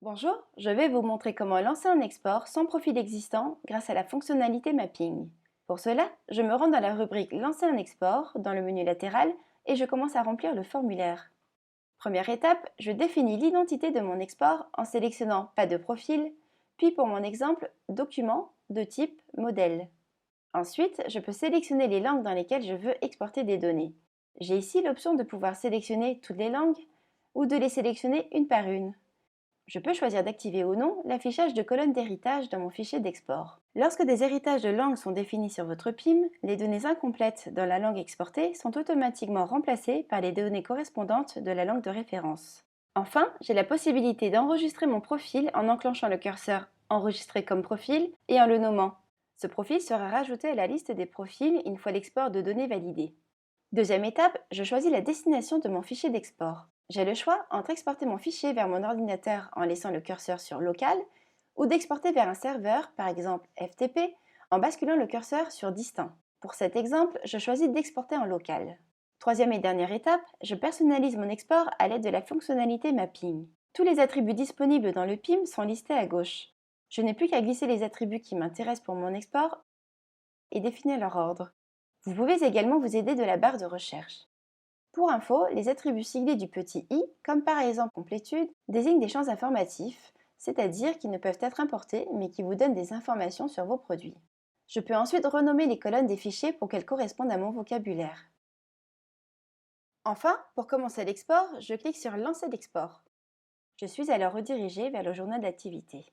Bonjour, je vais vous montrer comment lancer un export sans profil existant grâce à la fonctionnalité mapping. Pour cela, je me rends dans la rubrique Lancer un export dans le menu latéral et je commence à remplir le formulaire. Première étape, je définis l'identité de mon export en sélectionnant Pas de profil, puis pour mon exemple, Document de type Modèle. Ensuite, je peux sélectionner les langues dans lesquelles je veux exporter des données. J'ai ici l'option de pouvoir sélectionner toutes les langues ou de les sélectionner une par une. Je peux choisir d'activer ou non l'affichage de colonnes d'héritage dans mon fichier d'export. Lorsque des héritages de langues sont définis sur votre PIM, les données incomplètes dans la langue exportée sont automatiquement remplacées par les données correspondantes de la langue de référence. Enfin, j'ai la possibilité d'enregistrer mon profil en enclenchant le curseur Enregistrer comme profil et en le nommant. Ce profil sera rajouté à la liste des profils une fois l'export de données validé. Deuxième étape, je choisis la destination de mon fichier d'export. J'ai le choix entre exporter mon fichier vers mon ordinateur en laissant le curseur sur Local ou d'exporter vers un serveur, par exemple FTP, en basculant le curseur sur Distinct. Pour cet exemple, je choisis d'exporter en local. Troisième et dernière étape, je personnalise mon export à l'aide de la fonctionnalité Mapping. Tous les attributs disponibles dans le PIM sont listés à gauche. Je n'ai plus qu'à glisser les attributs qui m'intéressent pour mon export et définir leur ordre. Vous pouvez également vous aider de la barre de recherche. Pour info, les attributs siglés du petit i, comme par exemple complétude, désignent des champs informatifs, c'est-à-dire qui ne peuvent être importés mais qui vous donnent des informations sur vos produits. Je peux ensuite renommer les colonnes des fichiers pour qu'elles correspondent à mon vocabulaire. Enfin, pour commencer l'export, je clique sur Lancer l'export. Je suis alors redirigée vers le journal d'activité.